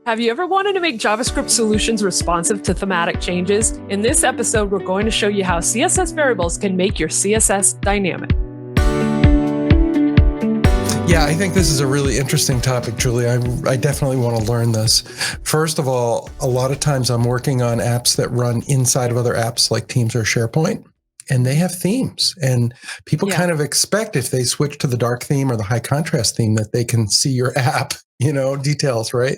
Have you ever wanted to make JavaScript solutions responsive to thematic changes? In this episode, we're going to show you how CSS Variables can make your CSS dynamic. Yeah, I think this is a really interesting topic, Julie. I definitely want to learn this. First of all, a lot of times I'm working on apps that run inside of other apps like Teams or SharePoint, and they have themes. And people kind of expect if they switch to the dark theme or the high contrast theme that they can see your app, details, right?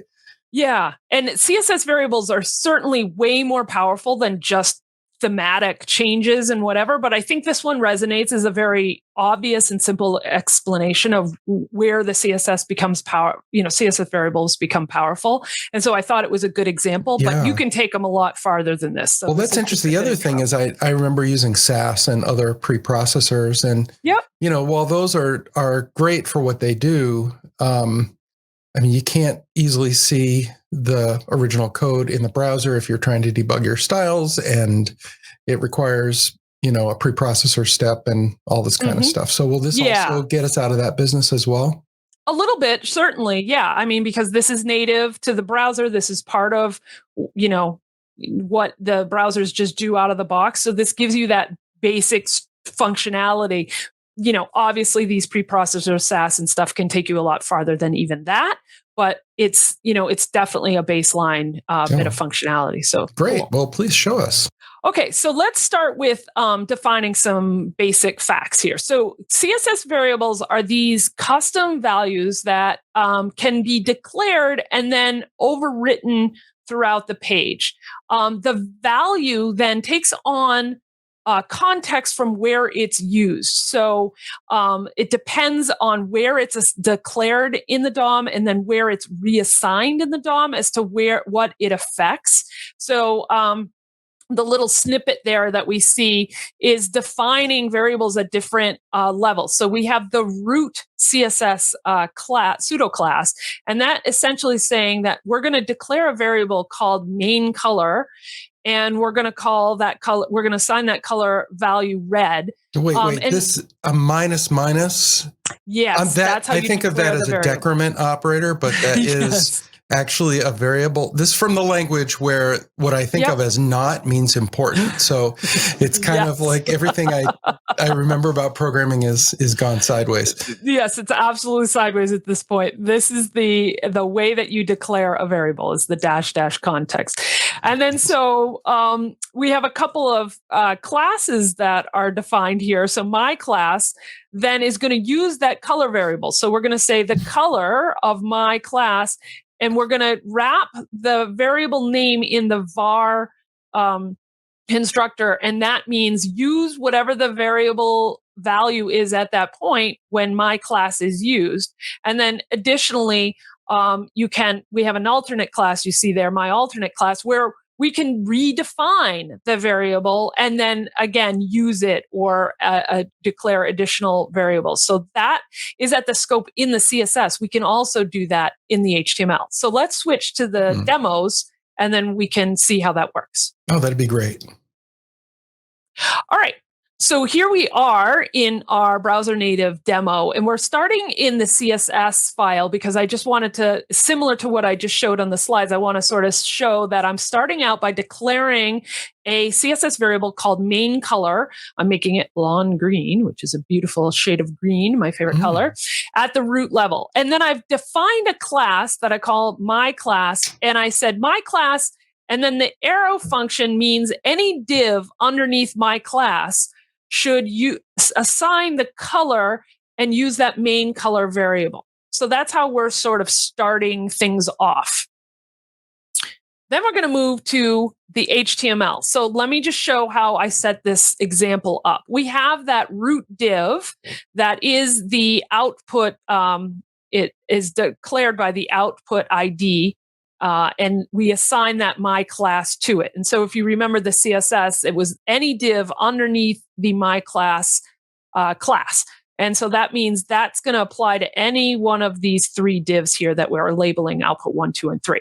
Yeah, and CSS variables are certainly way more powerful than just thematic changes and whatever, but I think this one resonates as a very obvious and simple explanation of where the CSS becomes CSS variables become powerful. And so I thought it was a good example, but you can take them a lot farther than this. So well, that's interesting. The other thing is I remember using SAS and other preprocessors, and while those are great for what they do, you can't easily see the original code in the browser if you're trying to debug your styles, and it requires, a preprocessor step and all this kind of stuff. So will this also get us out of that business as well? A little bit, certainly. Yeah. Because this is native to the browser. This is part of, what the browsers just do out of the box. So this gives you that basic functionality. Obviously these preprocessor SAS and stuff can take you a lot farther than even that, but it's definitely a baseline bit of functionality. So great. Cool. Well, please show us. Okay, so let's start with defining some basic facts here. So CSS variables are these custom values that can be declared and then overwritten throughout the page. The value then takes on context from where it's used. So it depends on where it's declared in the DOM and then where it's reassigned in the DOM as to what it affects. So the little snippet there that we see is defining variables at different levels. So we have the root CSS pseudo class, and that essentially saying that we're going to declare a variable called main color, and we're going to call that color, we're going to assign that color value red. Wait, this a minus? Yes, that's how I think of that as a decrement operator, but that is actually a variable. This is from the language where what I think of as not means important. So it's kind of like everything I remember about programming is gone sideways. Yes, it's absolutely sideways at this point. This is the way that you declare a variable is the -- context. And then so we have a couple of classes that are defined here. So my class then is going to use that color variable. So we're going to say the color of my class, and we're going to wrap the variable name in the var constructor. And that means use whatever the variable value is at that point when my class is used. And then additionally, we have an alternate class, you see there, my alternate class, where we can redefine the variable and then again use it or declare additional variables. So that is at the scope in the CSS. We can also do that in the HTML. So let's switch to the demos and then we can see how that works. Oh, that'd be great. All right. So here we are in our browser native demo, and we're starting in the CSS file because I just wanted to, similar to what I just showed on the slides, I want to sort of show that I'm starting out by declaring a CSS variable called main color. I'm making it lawn green, which is a beautiful shade of green, my favorite color, at the root level. And then I've defined a class that I call my class, and I said my class, and then the arrow function means any div underneath my class should you assign the color and use that main color variable. So that's how we're sort of starting things off. Then we're going to move to the HTML. So let me just show how I set this example up. We have that root div that is the output. It is declared by the output ID. And we assign that my class to it. And so if you remember the CSS, it was any div underneath the my class class. And so that means that's going to apply to any one of these three divs here that we're labeling output 1, 2, and 3.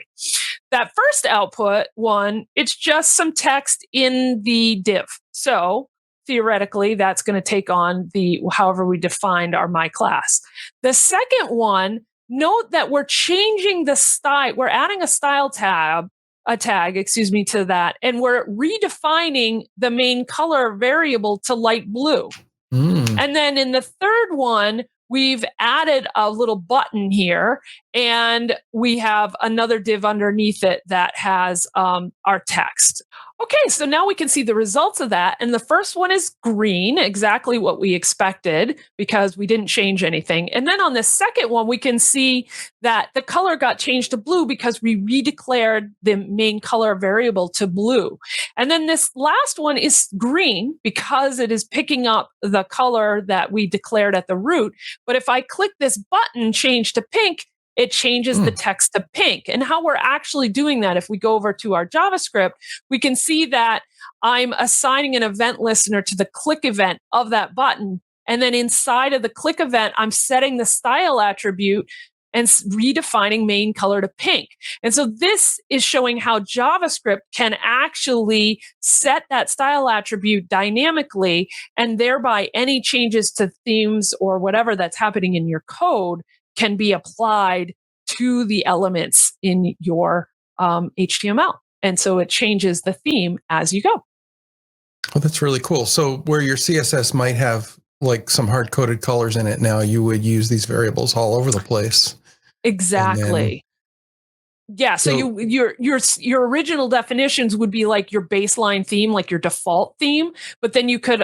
That first output one, it's just some text in the div. So theoretically, that's going to take on however we defined our my class. The second one note that we're changing the style. We're adding a style tag, excuse me, to that, and we're redefining the main color variable to light blue. And then in the third one, we've added a little button here, and we have another div underneath it that has our text. Okay, so now we can see the results of that. And the first one is green, exactly what we expected because we didn't change anything. And then on the second one, we can see that the color got changed to blue because we redeclared the main color variable to blue. And then this last one is green because it is picking up the color that we declared at the root. But if I click this button, change to pink, it changes the text to pink. And how we're actually doing that, if we go over to our JavaScript, we can see that I'm assigning an event listener to the click event of that button. And then inside of the click event, I'm setting the style attribute and redefining main color to pink. And so this is showing how JavaScript can actually set that style attribute dynamically, and thereby any changes to themes or whatever that's happening in your code can be applied to the elements in your HTML. And so it changes the theme as you go. Oh, that's really cool. So where your CSS might have like some hard-coded colors in it now, you would use these variables all over the place. Exactly. Yeah, so your original definitions would be like your baseline theme, like your default theme, but then you could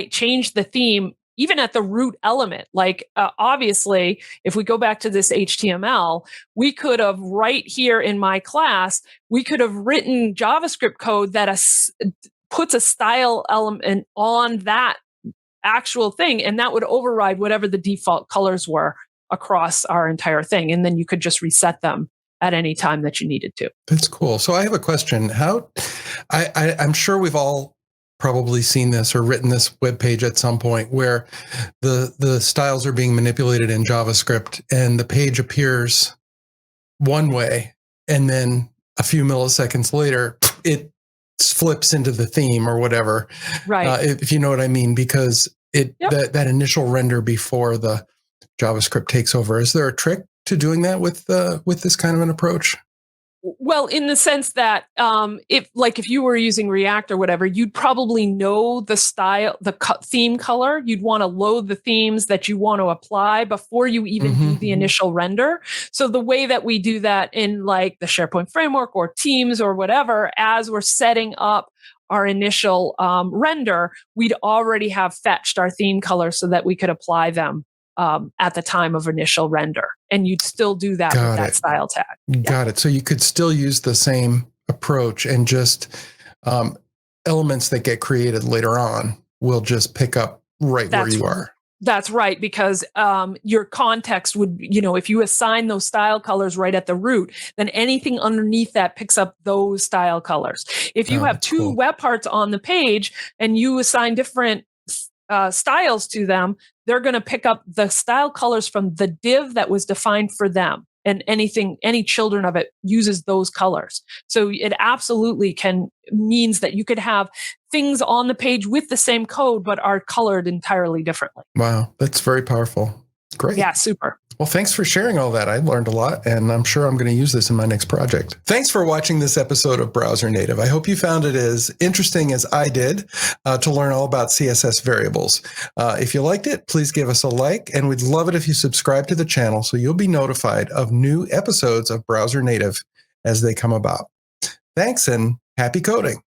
change the theme even at the root element. Like obviously, if we go back to this HTML, we could have right here in my class, we could have written JavaScript code that puts a style element on that actual thing, and that would override whatever the default colors were across our entire thing. And then you could just reset them at any time that you needed to. That's cool. So I have a question. I'm sure we've all probably seen this or written this web page at some point where the styles are being manipulated in JavaScript and the page appears one way, and then a few milliseconds later, it flips into the theme or whatever. Right. If you know what I mean, because that initial render before the JavaScript takes over. Is there a trick to doing that with this kind of an approach? Well, in the sense that if you were using React or whatever, you'd probably know the style, theme color. You'd want to load the themes that you want to apply before you even do the initial render. So the way that we do that in like the SharePoint framework or Teams or whatever, as we're setting up our initial render, we'd already have fetched our theme colors so that we could apply them at the time of initial render. And you'd still do that with that style tag. Got it. So you could still use the same approach, and just elements that get created later on will just pick up right where you are. That's right, because your context would, if you assign those style colors right at the root, then anything underneath that picks up those style colors. If you have two web parts on the page and you assign different styles to them, they're going to pick up the style colors from the div that was defined for them. And any children of it uses those colors. So it absolutely means that you could have things on the page with the same code, but are colored entirely differently. Wow, that's very powerful. Great. Yeah, super. Well, thanks for sharing all that. I learned a lot, and I'm sure I'm going to use this in my next project. Thanks for watching this episode of Browser Native. I hope you found it as interesting as I did to learn all about CSS variables. If you liked it, please give us a like, and we'd love it if you subscribe to the channel so you'll be notified of new episodes of Browser Native as they come about. Thanks, and happy coding.